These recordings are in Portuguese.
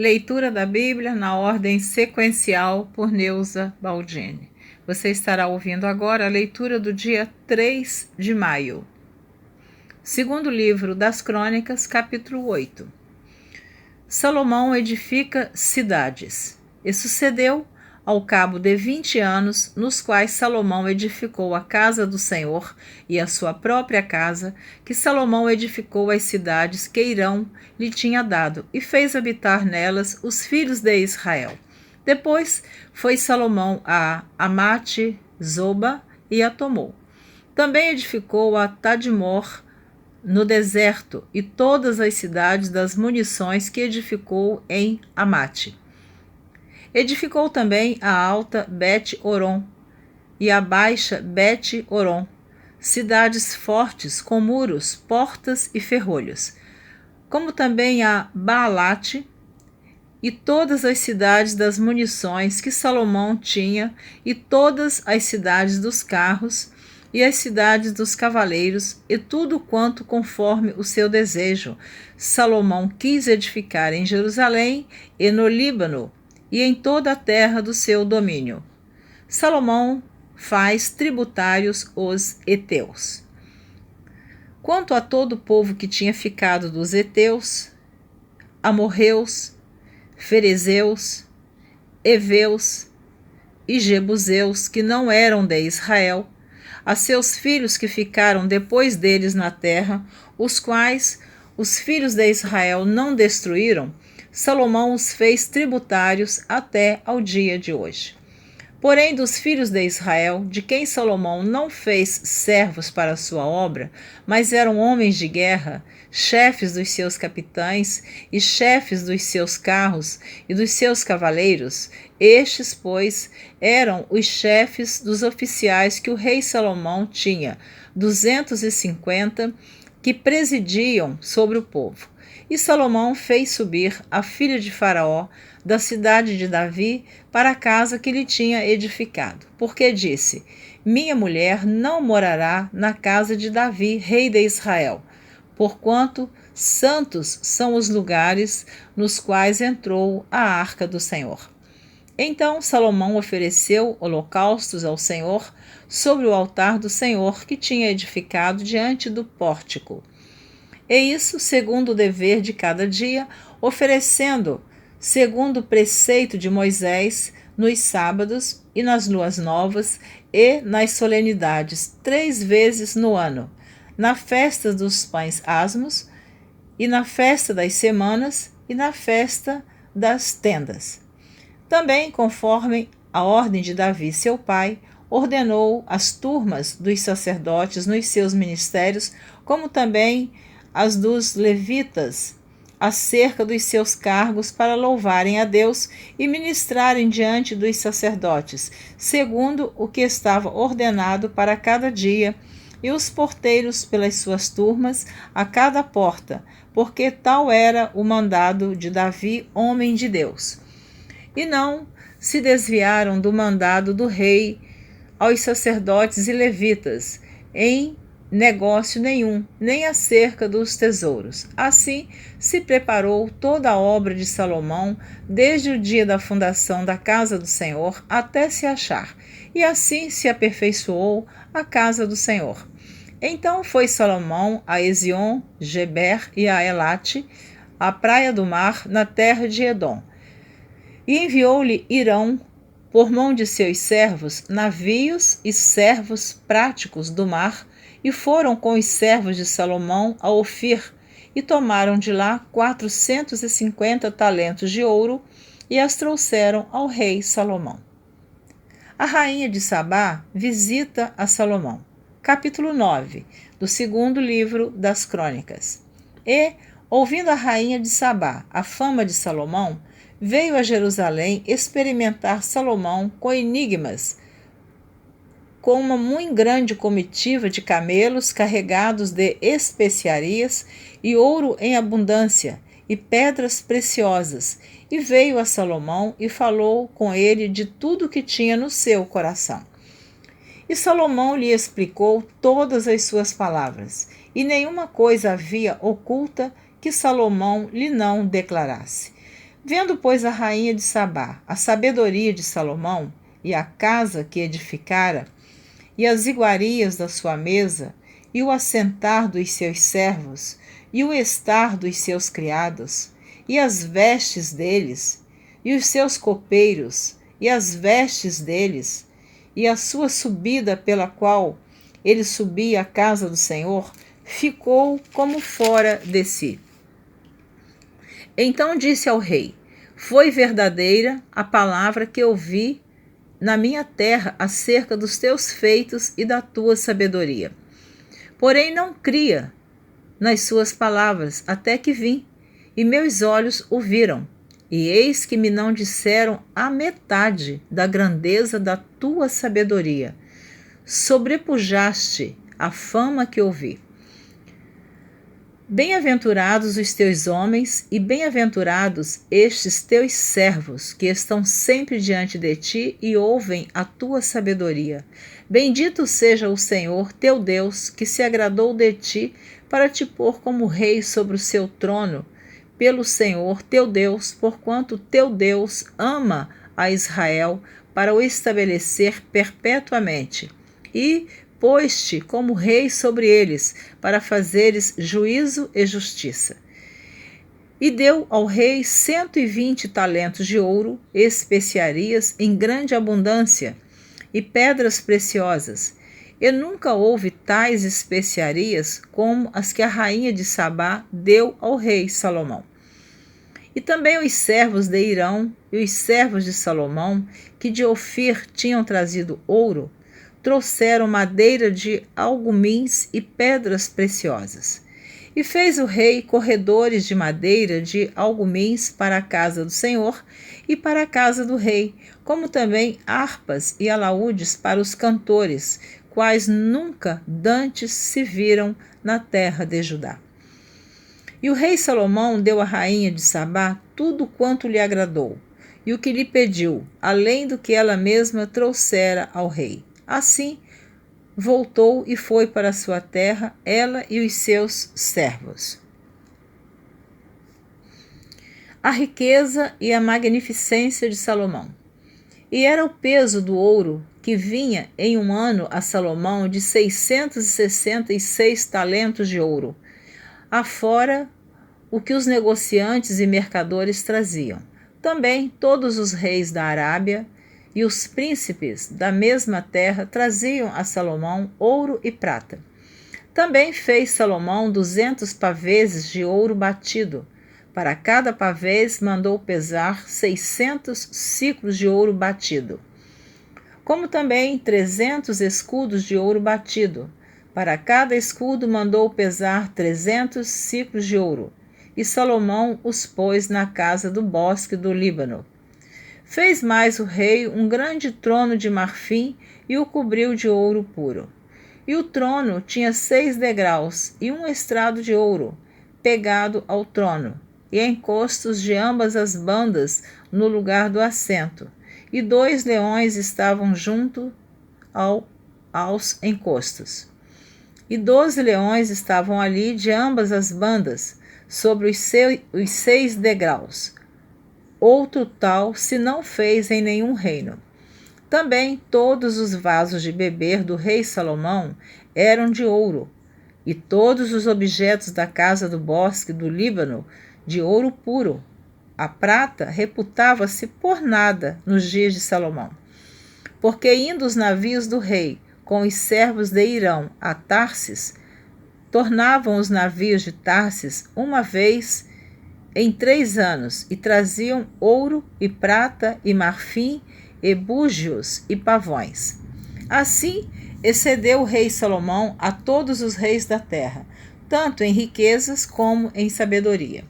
Leitura da Bíblia na ordem sequencial por Neuza Baldini. Você estará ouvindo agora a leitura do dia 3 de maio. Segundo livro das Crônicas, capítulo 8. Salomão edifica cidades. E sucedeu, ao cabo de 20 anos, nos quais Salomão edificou a casa do Senhor e a sua própria casa, que Salomão edificou as cidades que Hirão lhe tinha dado, e fez habitar nelas os filhos de Israel. Depois foi Salomão a Amate, Zoba, e a tomou. Também edificou a Tadmor, no deserto, e todas as cidades das munições que edificou em Amate. Edificou também a alta Bet-Oron e a baixa Bet-Oron, cidades fortes com muros, portas e ferrolhos, como também a Baalate e todas as cidades das munições que Salomão tinha, e todas as cidades dos carros e as cidades dos cavaleiros, e tudo quanto conforme o seu desejo Salomão quis edificar em Jerusalém e no Líbano, e em toda a terra do seu domínio. Salomão faz tributários os heteus. Quanto a todo o povo que tinha ficado dos heteus, amorreus, ferezeus, heveus e jebuseus, que não eram de Israel, a seus filhos que ficaram depois deles na terra, os quais os filhos de Israel não destruíram, Salomão os fez tributários até ao dia de hoje. Porém, dos filhos de Israel, de quem Salomão não fez servos para a sua obra, mas eram homens de guerra, chefes dos seus capitães e chefes dos seus carros e dos seus cavaleiros, estes, pois, eram os chefes dos oficiais que o rei Salomão tinha, 250, que presidiam sobre o povo. E Salomão fez subir a filha de Faraó da cidade de Davi para a casa que lhe tinha edificado, porque disse: minha mulher não morará na casa de Davi, rei de Israel, porquanto santos são os lugares nos quais entrou a arca do Senhor. Então Salomão ofereceu holocaustos ao Senhor sobre o altar do Senhor que tinha edificado diante do pórtico. E isso segundo o dever de cada dia, oferecendo, segundo o preceito de Moisés, nos sábados e nas luas novas e nas solenidades 3 vezes no ano, na festa dos pães asmos, e na festa das semanas, e na festa das tendas. Também, conforme a ordem de Davi, seu pai, ordenou as turmas dos sacerdotes nos seus ministérios, como também as dos levitas, acerca dos seus cargos para louvarem a Deus e ministrarem diante dos sacerdotes, segundo o que estava ordenado para cada dia, e os porteiros pelas suas turmas a cada porta, porque tal era o mandado de Davi, homem de Deus. E não se desviaram do mandado do rei aos sacerdotes e levitas, em negócio nenhum, nem acerca dos tesouros. Assim se preparou toda a obra de Salomão, desde o dia da fundação da casa do Senhor até se achar, e assim se aperfeiçoou a casa do Senhor. Então foi Salomão a Ezion, Geber e a Elate, a praia do mar, na terra de Edom. E enviou-lhe Hirão, por mão de seus servos, navios e servos práticos do mar, e foram com os servos de Salomão a Ofir, e tomaram de lá 450 talentos de ouro, e as trouxeram ao rei Salomão. A rainha de Sabá visita a Salomão. Capítulo 9, do segundo livro das Crônicas. E, ouvindo a rainha de Sabá a fama de Salomão, veio a Jerusalém experimentar Salomão com enigmas, com uma muito grande comitiva de camelos carregados de especiarias e ouro em abundância e pedras preciosas, e veio a Salomão e falou com ele de tudo que tinha no seu coração. E Salomão lhe explicou todas as suas palavras, e nenhuma coisa havia oculta que Salomão lhe não declarasse. Vendo, pois, a rainha de Sabá a sabedoria de Salomão, e a casa que edificara, e as iguarias da sua mesa, e o assentar dos seus servos, e o estar dos seus criados, e as vestes deles, e os seus copeiros, e as vestes deles, e a sua subida pela qual ele subia à casa do Senhor, ficou como fora de si. Então disse ao rei: foi verdadeira a palavra que ouvi na minha terra acerca dos teus feitos e da tua sabedoria. Porém não cria nas suas palavras, até que vim, e meus olhos o viram. E eis que me não disseram a metade da grandeza da tua sabedoria. Sobrepujaste a fama que ouvi. Bem-aventurados os teus homens e bem-aventurados estes teus servos, que estão sempre diante de ti e ouvem a tua sabedoria. Bendito seja o Senhor, teu Deus, que se agradou de ti para te pôr como rei sobre o seu trono, pelo Senhor, teu Deus, porquanto teu Deus ama a Israel para o estabelecer perpetuamente. E pôs-te como rei sobre eles, para fazeres juízo e justiça. E deu ao rei 120 talentos de ouro, especiarias em grande abundância, e pedras preciosas. E nunca houve tais especiarias como as que a rainha de Sabá deu ao rei Salomão. E também os servos de Irão e os servos de Salomão, que de Ofir tinham trazido ouro, trouxeram madeira de algumins e pedras preciosas. E fez o rei corredores de madeira de algumins para a casa do Senhor e para a casa do rei, como também harpas e alaúdes para os cantores, quais nunca dantes se viram na terra de Judá. E o rei Salomão deu à rainha de Sabá tudo quanto lhe agradou, e o que lhe pediu, além do que ela mesma trouxera ao rei. Assim, voltou e foi para sua terra, ela e os seus servos. A riqueza e a magnificência de Salomão. E era o peso do ouro que vinha em um ano a Salomão de 666 talentos de ouro, afora o que os negociantes e mercadores traziam. Também todos os reis da Arábia e os príncipes da mesma terra traziam a Salomão ouro e prata. Também fez Salomão 200 paveses de ouro batido. Para cada pavês mandou pesar 600 siclos de ouro batido. Como também 300 escudos de ouro batido. Para cada escudo mandou pesar 300 siclos de ouro. E Salomão os pôs na casa do bosque do Líbano. Fez mais o rei um grande trono de marfim e o cobriu de ouro puro. E o trono tinha 6 degraus e um estrado de ouro, pegado ao trono, e encostos de ambas as bandas no lugar do assento. E 2 leões estavam junto aos encostos. E 12 leões estavam ali de ambas as bandas, sobre os 6 degraus. Outro tal se não fez em nenhum reino. Também todos os vasos de beber do rei Salomão eram de ouro, e todos os objetos da casa do bosque do Líbano de ouro puro. A prata reputava-se por nada nos dias de Salomão. Porque indo os navios do rei com os servos de Irão a Tarsis, tornavam os navios de Tarsis uma vez em 3 anos, e traziam ouro e prata e marfim e búgios e pavões. Assim excedeu o rei Salomão a todos os reis da terra, tanto em riquezas como em sabedoria.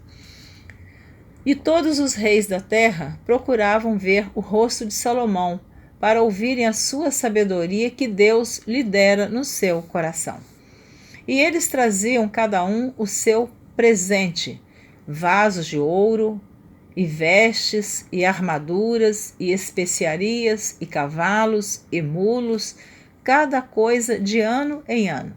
E todos os reis da terra procuravam ver o rosto de Salomão, para ouvirem a sua sabedoria que Deus lhe dera no seu coração. E eles traziam cada um o seu presente, vasos de ouro, e vestes, e armaduras, e especiarias, e cavalos, e mulos, cada coisa de ano em ano.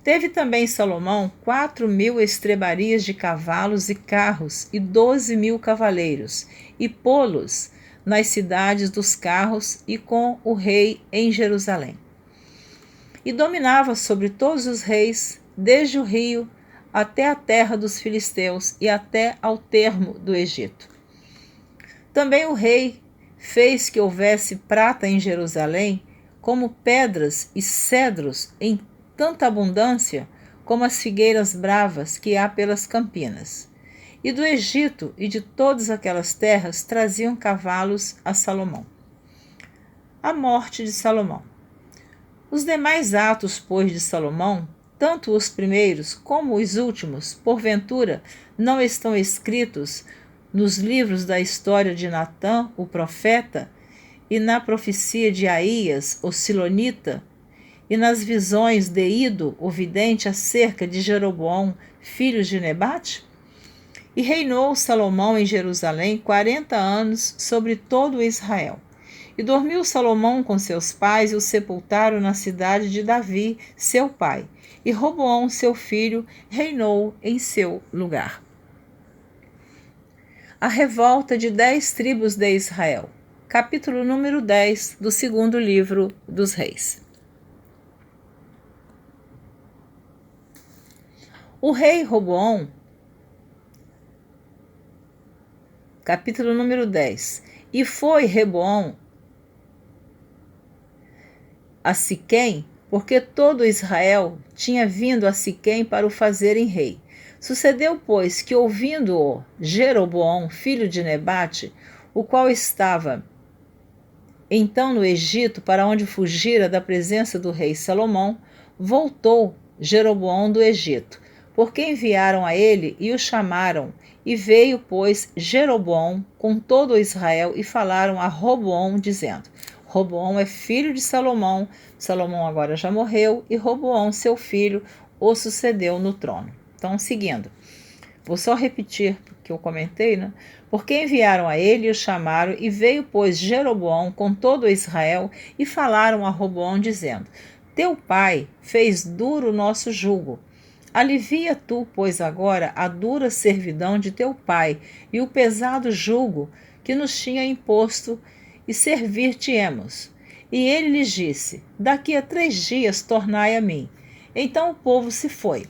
Teve também Salomão 4.000 estrebarias de cavalos e carros, e 12.000 cavaleiros, e pô-los nas cidades dos carros, e com o rei em Jerusalém. E dominava sobre todos os reis, desde o rio até a terra dos filisteus e até ao termo do Egito. Também o rei fez que houvesse prata em Jerusalém, como pedras e cedros em tanta abundância, como as figueiras bravas que há pelas campinas. E do Egito e de todas aquelas terras traziam cavalos a Salomão. A morte de Salomão. Os demais atos, pois, de Salomão, tanto os primeiros como os últimos, porventura, não estão escritos nos livros da história de Natã, o profeta, e na profecia de Aías, o silonita, e nas visões de Ido, o vidente, acerca de Jeroboão, filho de Nebate? E reinou Salomão em Jerusalém 40 anos sobre todo Israel. E dormiu Salomão com seus pais e o sepultaram na cidade de Davi, seu pai. E Roboão, seu filho, reinou em seu lugar. A revolta de 10 tribos de Israel. Capítulo número 10 do segundo livro dos Reis. O rei Roboão, capítulo número 10. E foi Reboão a Siquém, porque todo Israel tinha vindo a Siquém para o fazerem rei. Sucedeu, pois, que ouvindo-o Jeroboão, filho de Nebate, o qual estava então no Egito, para onde fugira da presença do rei Salomão, voltou Jeroboão do Egito, porque enviaram a ele e o chamaram. E veio, pois, Jeroboão com todo Israel e falaram a Roboão, dizendo: Roboão é filho de Salomão, Salomão agora já morreu, e Roboão, seu filho, o sucedeu no trono. Então, seguindo, vou só repetir o que eu comentei, né? Porque enviaram a ele e o chamaram, e veio, pois, Jeroboão com todo Israel e falaram a Roboão, dizendo: Teu pai fez duro o nosso jugo. Alivia tu, pois, agora a dura servidão de teu pai e o pesado jugo que nos tinha imposto, e servir-te-emos. E ele lhes disse: Daqui a 3 dias tornai a mim. Então o povo se foi.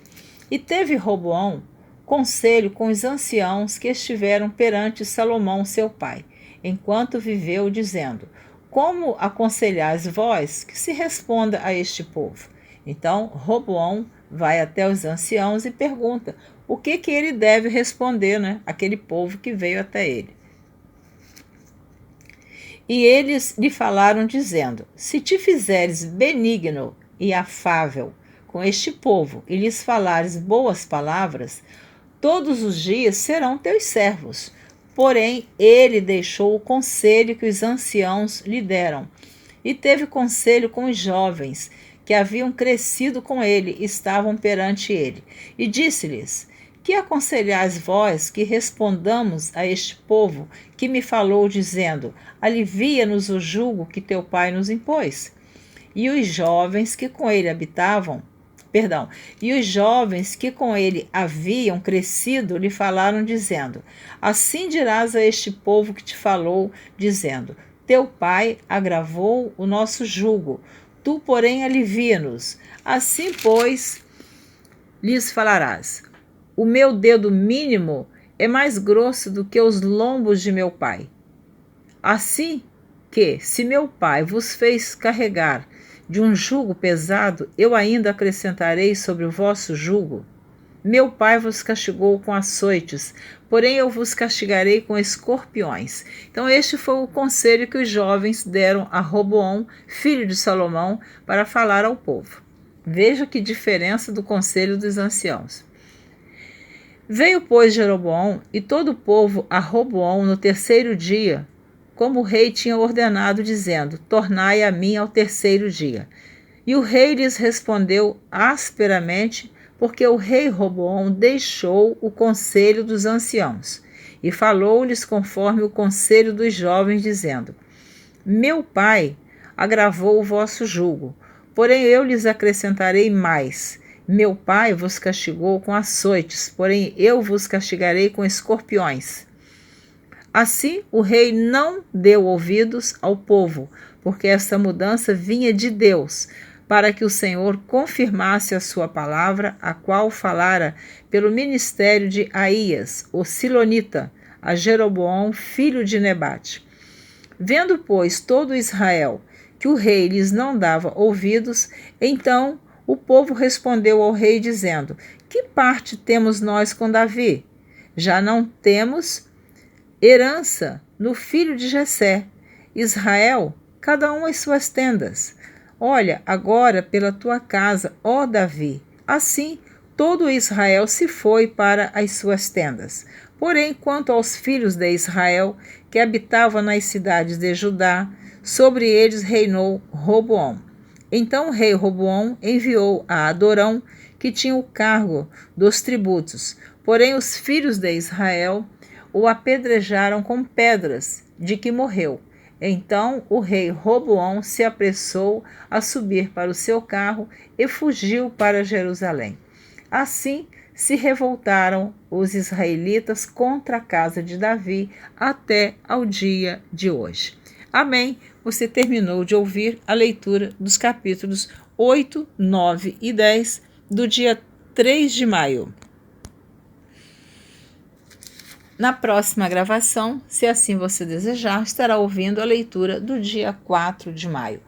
E teve Roboão conselho com os anciãos que estiveram perante Salomão seu pai, enquanto viveu, dizendo: Como aconselhais vós que se responda a este povo? Então Roboão vai até os anciãos e pergunta o que ele deve responder, né? Aquele povo que veio até ele. E eles lhe falaram, dizendo: Se te fizeres benigno e afável com este povo, e lhes falares boas palavras, todos os dias serão teus servos. Porém, ele deixou o conselho que os anciãos lhe deram, e teve conselho com os jovens, que haviam crescido com ele, estavam perante ele. E disse-lhes: Que aconselhais vós que respondamos a este povo que me falou, dizendo: Alivia-nos o jugo que teu pai nos impôs? E os jovens que com ele haviam crescido lhe falaram, dizendo: Assim dirás a este povo que te falou, dizendo: Teu pai agravou o nosso jugo, tu, porém, alivia-nos. Assim, pois, lhes falarás: O meu dedo mínimo é mais grosso do que os lombos de meu pai. Assim que, se meu pai vos fez carregar de um jugo pesado, eu ainda acrescentarei sobre o vosso jugo. Meu pai vos castigou com açoites, porém eu vos castigarei com escorpiões. Então este foi o conselho que os jovens deram a Roboão, filho de Salomão, para falar ao povo. Veja que diferença do conselho dos anciãos. Veio, pois, Jeroboão e todo o povo a Roboão no 3º dia, como o rei tinha ordenado, dizendo: Tornai a mim ao 3º dia. E o rei lhes respondeu asperamente, porque o rei Roboão deixou o conselho dos anciãos, e falou-lhes conforme o conselho dos jovens, dizendo: Meu pai agravou o vosso jugo, porém eu lhes acrescentarei mais, Meu pai vos castigou com açoites, porém eu vos castigarei com escorpiões. Assim o rei não deu ouvidos ao povo, porque esta mudança vinha de Deus, para que o Senhor confirmasse a sua palavra, a qual falara pelo ministério de Aías, o silonita, a Jeroboão, filho de Nebate. Vendo, pois, todo Israel que o rei lhes não dava ouvidos, então o povo respondeu ao rei, dizendo: Que parte temos nós com Davi? Já não temos herança no filho de Jessé. Israel, cada um as suas tendas. Olha agora pela tua casa, ó Davi. Assim, todo Israel se foi para as suas tendas. Porém, quanto aos filhos de Israel, que habitavam nas cidades de Judá, sobre eles reinou Roboão. Então o rei Roboão enviou a Adorão, que tinha o cargo dos tributos. Porém, os filhos de Israel o apedrejaram com pedras, de que morreu. Então o rei Roboão se apressou a subir para o seu carro e fugiu para Jerusalém. Assim se revoltaram os israelitas contra a casa de Davi até ao dia de hoje. Amém. Você terminou de ouvir a leitura dos capítulos 8, 9 e 10 do dia 3 de maio. Na próxima gravação, se assim você desejar, estará ouvindo a leitura do dia 4 de maio.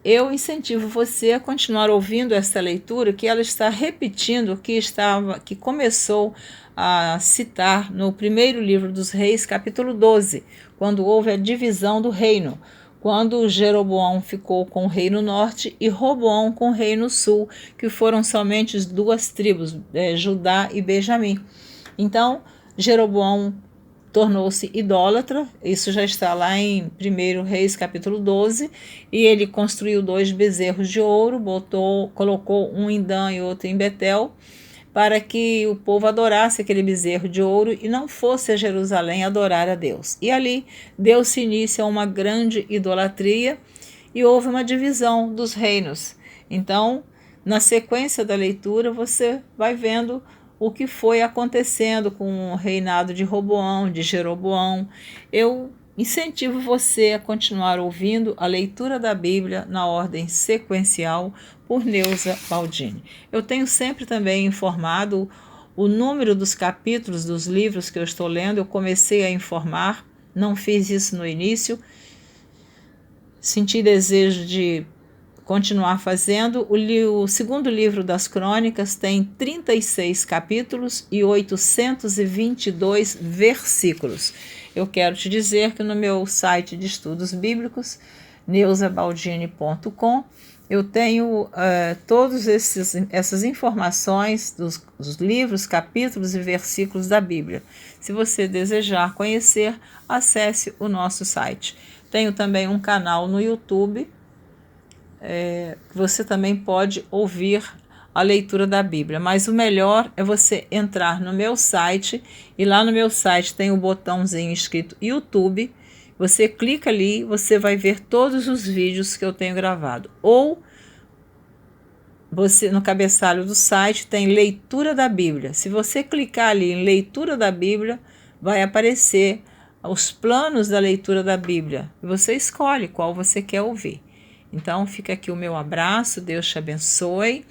Eu incentivo você a continuar ouvindo essa leitura, que ela está repetindo o que começou a citar no primeiro livro dos Reis, capítulo 12, quando houve a divisão do reino, quando Jeroboão ficou com o reino norte e Roboão com o reino sul, que foram somente as duas tribos, Judá e Benjamim. Então, Jeroboão tornou-se idólatra, isso já está lá em 1 Reis capítulo 12, e ele construiu 2 bezerros de ouro, colocou um em Dan e outro em Betel, para que o povo adorasse aquele bezerro de ouro e não fosse a Jerusalém adorar a Deus. E ali deu-se início a uma grande idolatria e houve uma divisão dos reinos. Então, na sequência da leitura, você vai vendo o que foi acontecendo com o reinado de Roboão, de Jeroboão. Eu incentivo você a continuar ouvindo a leitura da Bíblia na ordem sequencial por Neuza Baldini. Eu tenho sempre também informado o número dos capítulos dos livros que eu estou lendo. Eu comecei a informar, não fiz isso no início. Senti desejo de continuar fazendo. O segundo livro das crônicas tem 36 capítulos e 822 versículos. Eu quero te dizer que no meu site de estudos bíblicos, neuzabaldini.com, eu tenho todas essas informações dos livros, capítulos e versículos da Bíblia. Se você desejar conhecer, acesse o nosso site. Tenho também um canal no YouTube. Você também pode ouvir a leitura da Bíblia, mas o melhor é você entrar no meu site, e lá no meu site tem o botãozinho escrito YouTube. Você clica ali, você vai ver todos os vídeos que eu tenho gravado. Ou você, no cabeçalho do site, tem leitura da Bíblia. Se você clicar ali em leitura da Bíblia, vai aparecer os planos da leitura da Bíblia. E você escolhe qual você quer ouvir. Então, fica aqui o meu abraço, Deus te abençoe.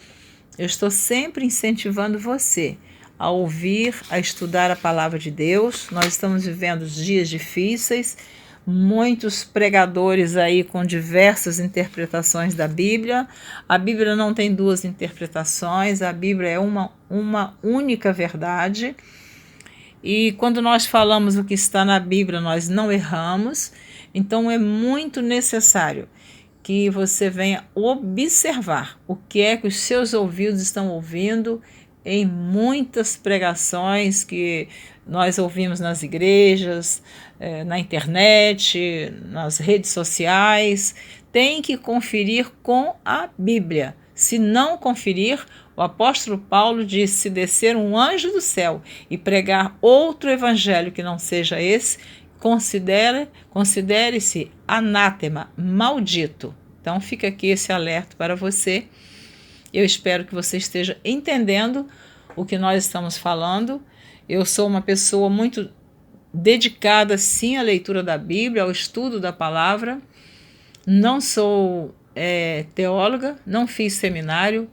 Eu estou sempre incentivando você a ouvir, a estudar a palavra de Deus. Nós estamos vivendo dias difíceis, muitos pregadores aí com diversas interpretações da Bíblia. A Bíblia não tem 2 interpretações, a Bíblia é uma única verdade. E quando nós falamos o que está na Bíblia, nós não erramos. Então, é muito necessário que você venha observar o que é que os seus ouvidos estão ouvindo em muitas pregações que nós ouvimos nas igrejas, na internet, nas redes sociais. Tem que conferir com a Bíblia. Se não conferir, o apóstolo Paulo disse: se descer um anjo do céu e pregar outro evangelho que não seja esse, considere-se anátema, maldito. Então fica aqui esse alerta para você. Eu espero que você esteja entendendo o que nós estamos falando. Eu sou uma pessoa muito dedicada, sim, à leitura da Bíblia, ao estudo da palavra. Não sou teóloga, não fiz seminário.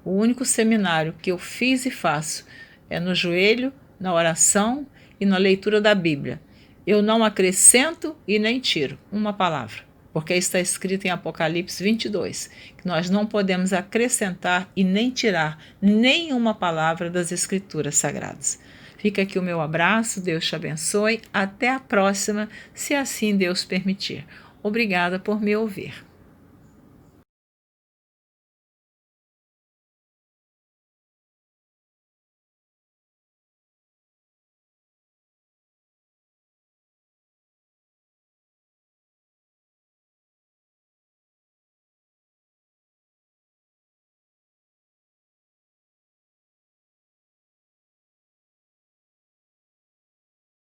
O único seminário que eu fiz e faço é no joelho, na oração e na leitura da Bíblia. Eu não acrescento e nem tiro uma palavra, porque está escrito em Apocalipse 22, que nós não podemos acrescentar e nem tirar nenhuma palavra das Escrituras Sagradas. Fica aqui o meu abraço, Deus te abençoe, até a próxima, se assim Deus permitir. Obrigada por me ouvir.